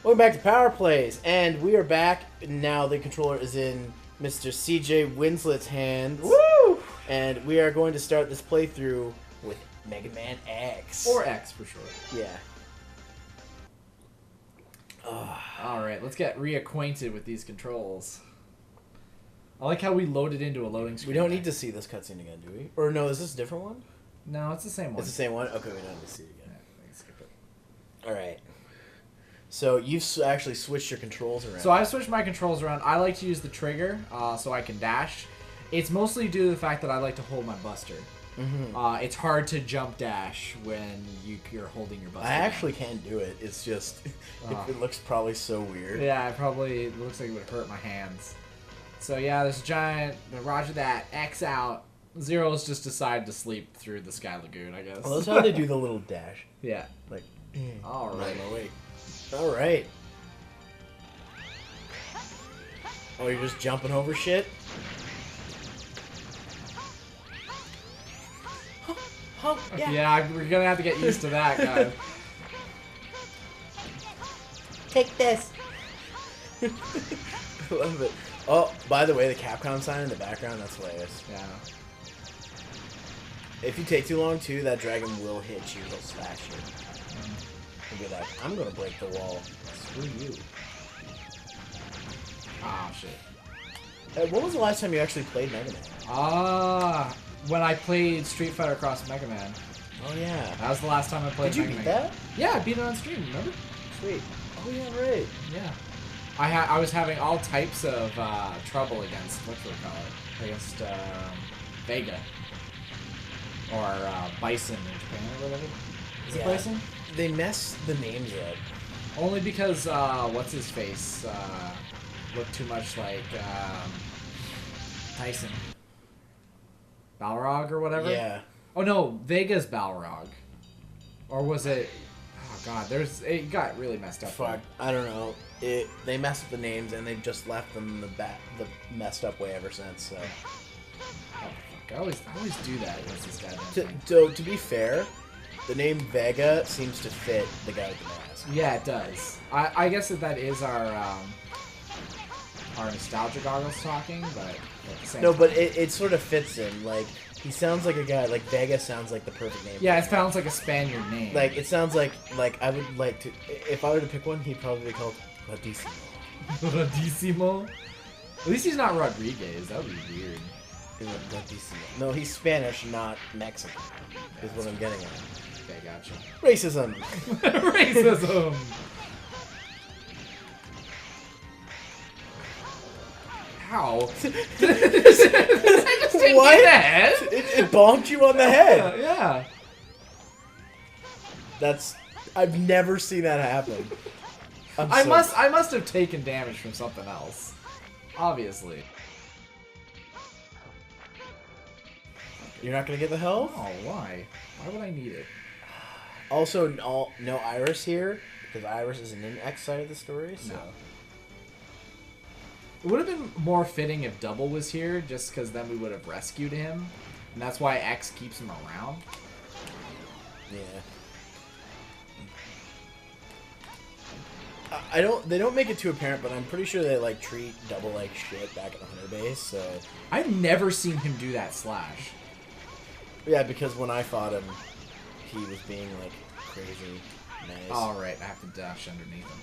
Welcome back to Power Plays, and we are back. Now the controller is in Mr. CJ Winslet's hands. Woo! And we are going to start this playthrough with Mega Man X. Or X for short. Yeah. Alright, let's get reacquainted with these controls. I like how we loaded into a loading screen. We don't need to see this cutscene again, do we? Or no, is this a different one? No, it's the same one. It's the same one? Okay, we don't need to see it again. Yeah, we can skip it. Alright. So you've actually switched your controls around. So I've switched my controls around. I like to use the trigger so I can dash. It's mostly due to the fact that I like to hold my buster. Mm-hmm. It's hard to jump dash when you're holding your buster. I actually can do it. It's just, it looks probably so weird. Yeah, it looks like it would hurt my hands. So yeah, there's a giant, roger that, X out. Zero's just decided to sleep through the Sky Lagoon, I guess. Well, that's how they do the little dash. Yeah. Like, Alright. no, wait. Alright. Oh, you're just jumping over shit? Oh, yeah. Yeah, we're gonna have to get used to that, guys. Take this. I love it. Oh, by the way, the Capcom sign in the background, that's hilarious. Yeah. If you take too long, too, that dragon will hit you. He'll slash you. He'll be like, I'm gonna break the wall. Screw you. Ah, shit. When was the last time you actually played Mega Man? When I played Street Fighter Cross Mega Man. Oh, yeah. That was the last time I played Did you Mega beat Man. that? Yeah, I beat it on stream, remember? Sweet. Oh, yeah, right. Yeah. I was having all types of trouble against, against Vega. Or Bison in Japan or whatever. Is it Bison? They mess the names up. Only because, what's his face, looked too much like, Tyson. Balrog or whatever? Yeah. Oh no, Vega's Balrog. Or was it... Oh god, it got really messed up. Fuck, I don't know. They messed up the names and they've just left them the messed up way ever since, so... Oh fuck, I always do that against this goddamn thing. To be fair, the name Vega seems to fit the guy with the mask. Yeah, it does. I guess that is our nostalgia goggles talking, but at the same time. But it sort of fits him. Like, he sounds like a guy, like Vega sounds like the perfect name. Yeah, it sounds like a Spaniard name. Like, it sounds like I would like to, if I were to pick one, he'd probably be called Radissimo. Radissimo? At least he's not Rodriguez, that would be weird. Radissimo. No, he's Spanish, not Mexican, is what I'm getting at. Okay, gotcha. Racism! Racism! How? Did I just hit What? you in the head? It bonked you on the head! Yeah. I've never seen that happen. I must have taken damage from something else. Obviously. You're not gonna get the health? Oh, why? Why would I need it? Also, no Iris here, because Iris isn't in X side of the story, so... No. It would have been more fitting if Double was here, just because then we would have rescued him. And that's why X keeps him around. Yeah. They don't make it too apparent, but I'm pretty sure they, like, treat Double like shit back at the Hunter base, so... I've never seen him do that slash. Yeah, because when I fought him, he was being, like, crazy nice. Alright, I have to dash underneath him.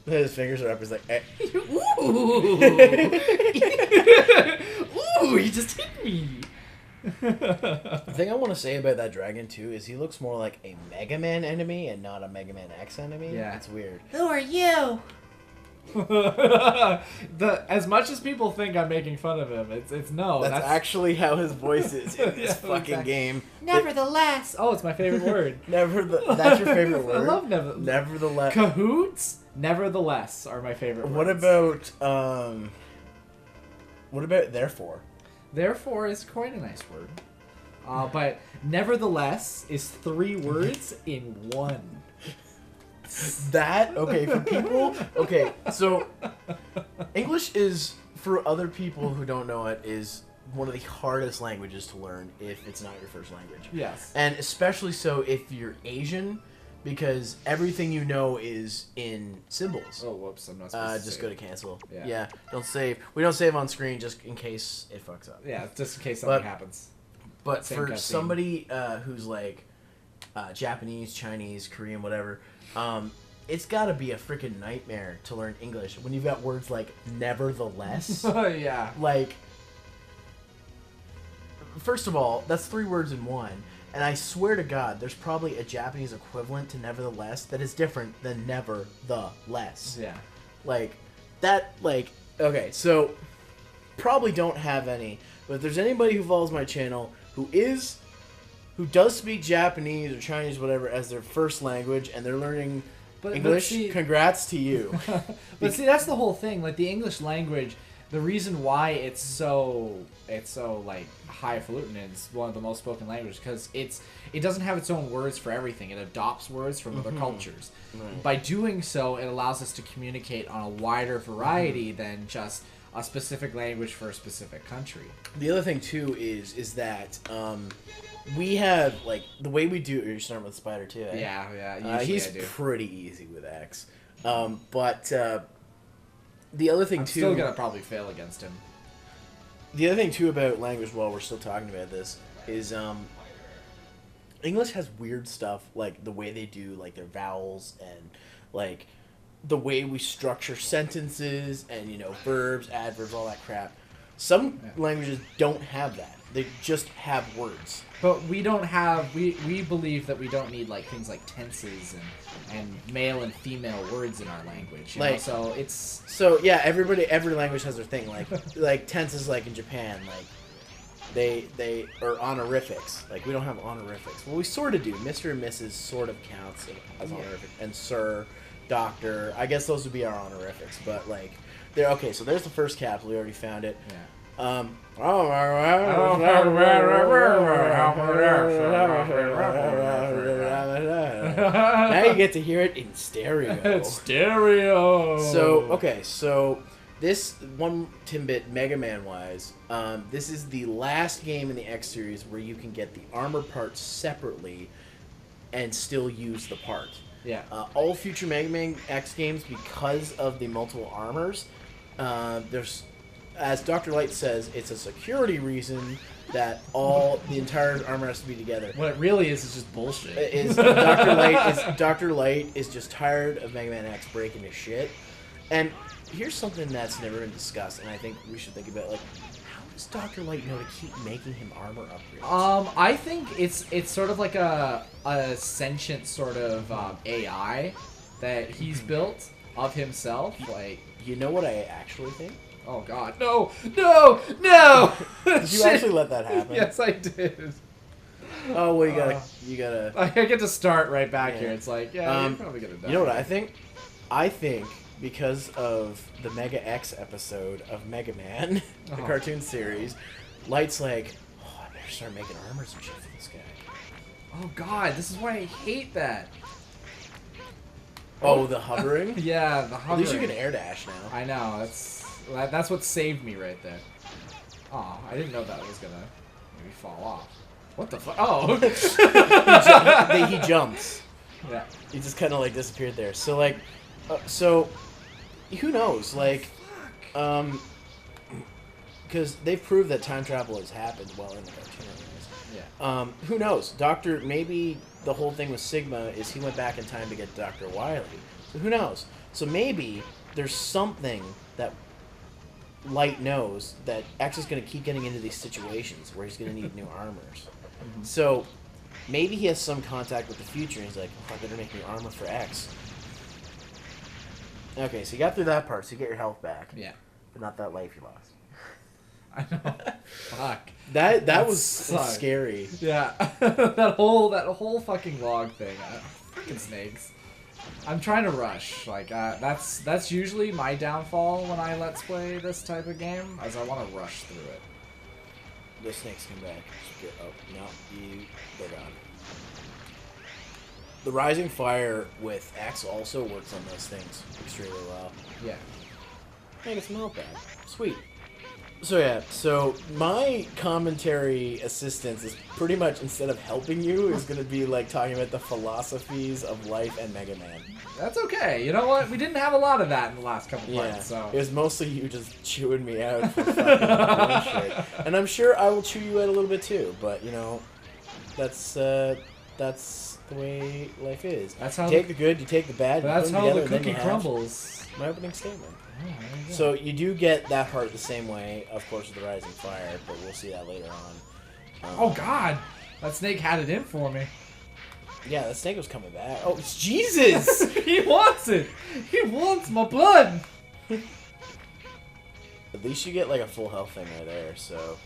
His fingers are up, he's like, eh. Ooh! Ooh, he just hit me! The thing I want to say about that dragon, too, is he looks more like a Mega Man enemy and not a Mega Man X enemy. Yeah. It's weird. Who are you? As much as people think I'm making fun of him, it's no. That's actually how his voice is in this Yeah, fucking exactly. game. Nevertheless. Oh, it's my favorite word. That's your favorite word? I love Nevertheless. Cahoots, nevertheless, are my favorite words. What about therefore? Therefore is quite a nice word. But nevertheless is 3 words in one. That, okay, for people, okay, so English is, for other people who don't know it, is one of the hardest languages to learn if it's not your first language. Yes. And especially so if you're Asian, because everything you know is in symbols. Oh, whoops! I'm not supposed to Just save. go to cancel. Yeah. Don't save. We don't save on screen just in case it fucks up. Yeah, just in case something But- happens. But Same for cutscene. somebody who's like Japanese, Chinese, Korean, whatever, it's got to be a freaking nightmare to learn English when you've got words like nevertheless. Yeah. Like, first of all, that's 3 words in one. And I swear to God, there's probably a Japanese equivalent to nevertheless that is different than never the less. Yeah. Like, that, like, okay, so probably don't have any. But if there's anybody who follows my channel who does speak Japanese or Chinese, whatever, as their first language, and they're learning English, see, congrats to you. but see, that's the whole thing. Like the English language, the reason why it's so like highfalutin and it's one of the most spoken languages because it doesn't have its own words for everything. It adopts words from other cultures. Right. By doing so, it allows us to communicate on a wider variety than just a specific language for a specific country. The other thing too is that we have like the way we do. You're starting with Spider too. Eh? Yeah. Usually he's I do. pretty easy with X. But the other thing I'm too. still gonna probably fail against him. The other thing too about language, while we're still talking about this, is English has weird stuff like the way they do like their vowels and like the way we structure sentences and verbs, adverbs, all that crap. Some languages don't have that. They just have words. But we don't have we believe that we don't need like things like tenses and male and female words in our language. You know? Like- So it's So yeah, every language has their thing. Like tenses, like in Japan, like they are honorifics. Like we don't have honorifics. Well, we sort of do. Mr. and Mrs. sort of counts as honorific, and Sir, Doctor. I guess those would be our honorifics. But like they're okay. So there's the first capsule. We already found it. yeah. Now you get to hear it in stereo. It's stereo. So this one Timbit Mega Man wise, this is the last game in the X series where you can get the armor parts separately and still use the part. Yeah. All future Mega Man X games, because of the multiple armors, there's, as Dr. Light says, it's a security reason that the entire armor has to be together. What it really is just bullshit. Dr. Light is just tired of Mega Man X breaking his shit. And here's something that's never been discussed, and I think we should think about, like, how does Dr. Light know to keep making him armor upgrades? I think it's sort of like a sentient sort of AI that he's built of himself. Like, You know what I actually think? oh god, no! Did you actually let that happen? Yes, I did. Oh, well, you gotta... I get to start right back Yeah. here. It's like, yeah, you're probably gonna die. You know what I think? I think because of the Mega X episode of Mega Man, the cartoon series, Light's like, oh, I better start making armors and shit for this guy. Oh god, this is why I hate that. Oh, the hovering? Yeah, the At hovering. least you can air dash now. I know, that's what saved me right there. Oh, I didn't know that was gonna maybe fall off. What the fuck? Oh! He jumps. Yeah. He just kind of like disappeared there. So like, who knows? Like, because they've proved that time travel has happened well in the cartoon. Yeah. Who knows? Maybe the whole thing with Sigma is he went back in time to get Dr. Wily. So who knows? So maybe there's something that Light knows that X is going to keep getting into these situations where he's going to need new armors. Mm-hmm. So maybe he has some contact with the future and he's like, oh, I better make new armor for X. Okay, so you got through that part, so you get your health back. Yeah. But not that life you lost. I know. Fuck. That was sucked. scary. Yeah. that whole fucking log thing. Freaking snakes. I'm trying to rush. Like that's usually my downfall when I let's play this type of game, as I want to rush through it. The snakes come back. Oh, no, they're gone. The Rising Fire with X also works on those things extremely well. Yeah. Hey, it's melt bag. Sweet. So my commentary assistance is pretty much, instead of helping you, is going to be like talking about the philosophies of life and Mega Man. That's okay. You know what? We didn't have a lot of that in the last couple Yeah, parts, so... it was mostly you just chewing me out for fucking bullshit. And I'm sure I will chew you out a little bit too, but you know, that's the way life is. That's how you take the good, you take the bad, That's you put how them the together, and then cookie you have crumbles. my opening statement. Oh, there you go. So you do get that part the same way, of course, with the Rising Fire, but we'll see that later on. Oh god! That snake had it in for me. Yeah, the snake was coming back. Oh, it's Jesus! He wants it! He wants my blood! At least you get like a full health thing right there, so...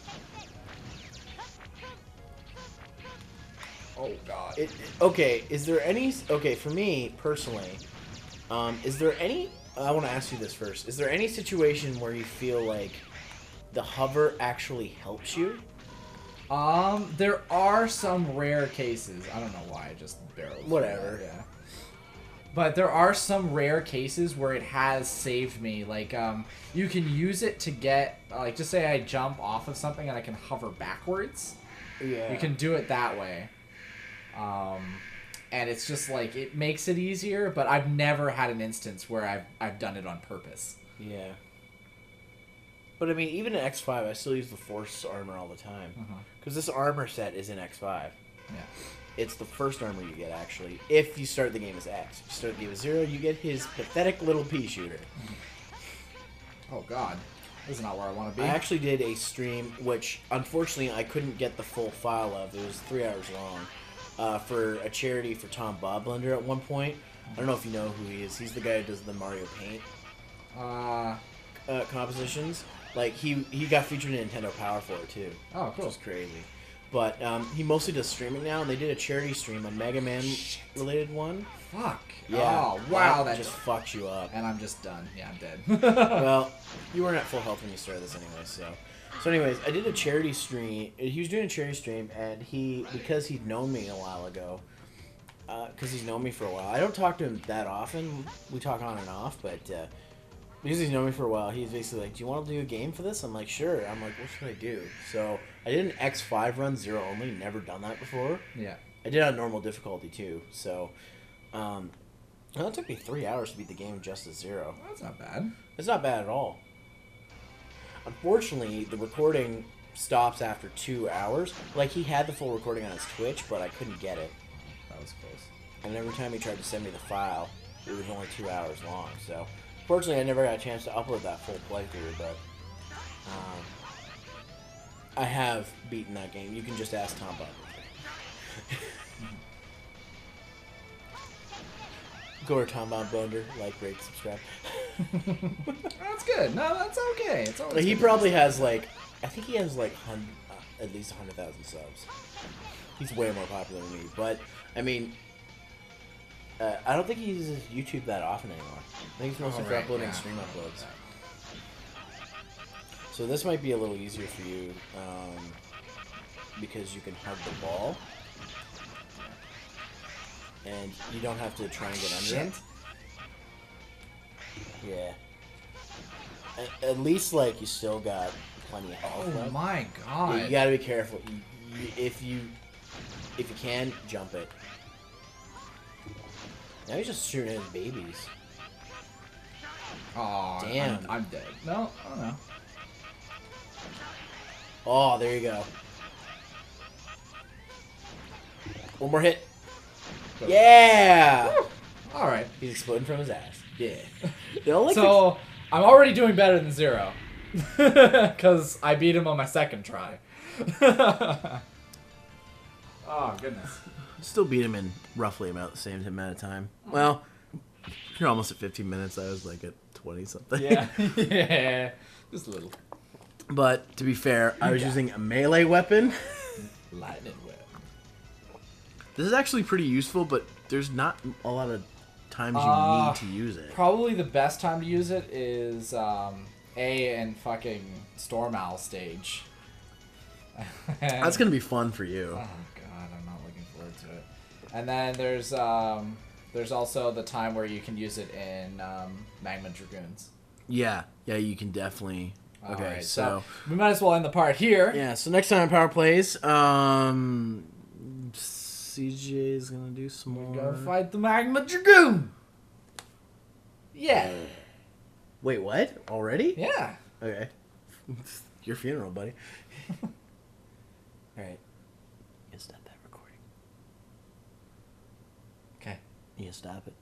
Oh god. Okay, is there any... Okay, for me, personally, is there any... I want to ask you this first. Is there any situation where you feel like the hover actually helps you? There are some rare cases. I don't know why I just barreled. Whatever. Yeah. But there are some rare cases where it has saved me. Like, you can use it to get, like, just say I jump off of something and I can hover backwards. Yeah. You can do it that way. And it's just like, it makes it easier, but I've never had an instance where I've done it on purpose. Yeah. But I mean, even in X5, I still use the Force armor all the time. Because this armor set is in X5. Yeah. It's the first armor you get, actually, if you start the game as X. If you start the game as 0, you get his pathetic little pea shooter. Oh god. This is not where I want to be. I actually did a stream, which, unfortunately, I couldn't get the full file of. It was 3 hours long. For a charity for Tom Bob Blender at one point. I don't know if you know who he is. He's the guy who does the Mario Paint compositions. Like, he got featured in Nintendo Power for it, too. Oh, cool. Which is crazy. But he mostly does streaming now, and they did a charity stream, a Mega Man related one. Fuck. Yeah. Oh, wow. That just fucks you up. And I'm just done. Yeah, I'm dead. Well, you weren't at full health when you started this anyway, so... So anyways, I did a charity stream. He was doing a charity stream, and because he'd known me a while ago, because he's known me for a while. I don't talk to him that often. We talk on and off, but because he's known me for a while, he's basically like, do you want to do a game for this? I'm like, sure. I'm like, what should I do? So I did an X5 run, 0 only. Never done that before. Yeah. I did it on normal difficulty, too. So well, it took me 3 hours to beat the game just as 0. That's not bad. It's not bad at all. Unfortunately, the recording stops after 2 hours. Like, he had the full recording on his Twitch, but I couldn't get it. That was close. And every time he tried to send me the file, it was only 2 hours long. So, fortunately, I never got a chance to upload that full playthrough, but I have beaten that game. You can just ask Tom Bob. Go to Tom Bob Blender, like, rate, subscribe. That's good. No, that's okay. It's always He good probably has, like, I think he has, like, at least 100,000 subs. He's way more popular than me. But, I mean, I don't think he uses YouTube that often anymore. I think he's mostly for uploading stream uploads. So this might be a little easier for you, because you can hug the ball. And you don't have to try and get under him. Yeah. At least, like, you still got plenty of health left. Oh my god. Yeah, you gotta be careful. If you can, jump it. Now he's just shooting at his babies. Oh, damn. I'm dead. No, oh no. Oh, there you go. One more hit. Yeah! All right. He's exploding from his ass. Yeah. So, I'm already doing better than 0. Because I beat him on my second try. Oh, goodness. still beat him in roughly about the same amount of time. Well, you're almost at 15 minutes. I was like at 20 something. Yeah. Yeah. Just a little. But to be fair, I was using a melee weapon. Lightning whip. This is actually pretty useful, but there's not a lot of times you need to use it. Probably the best time to use it is A and fucking Storm Owl stage. That's gonna be fun for you. Oh god, I'm not looking forward to it. And then there's also the time where you can use it in Magma Dragoons. Yeah, you can definitely. All Okay, right, so we might as well end the part here. yeah. So next time on Power Plays, CJ is gonna do some more. We're gonna fight the Magma Dragoon. Yeah. Wait, what? Already? Yeah. Okay. Your funeral, buddy. All right. You can stop that recording. Okay. You can stop it.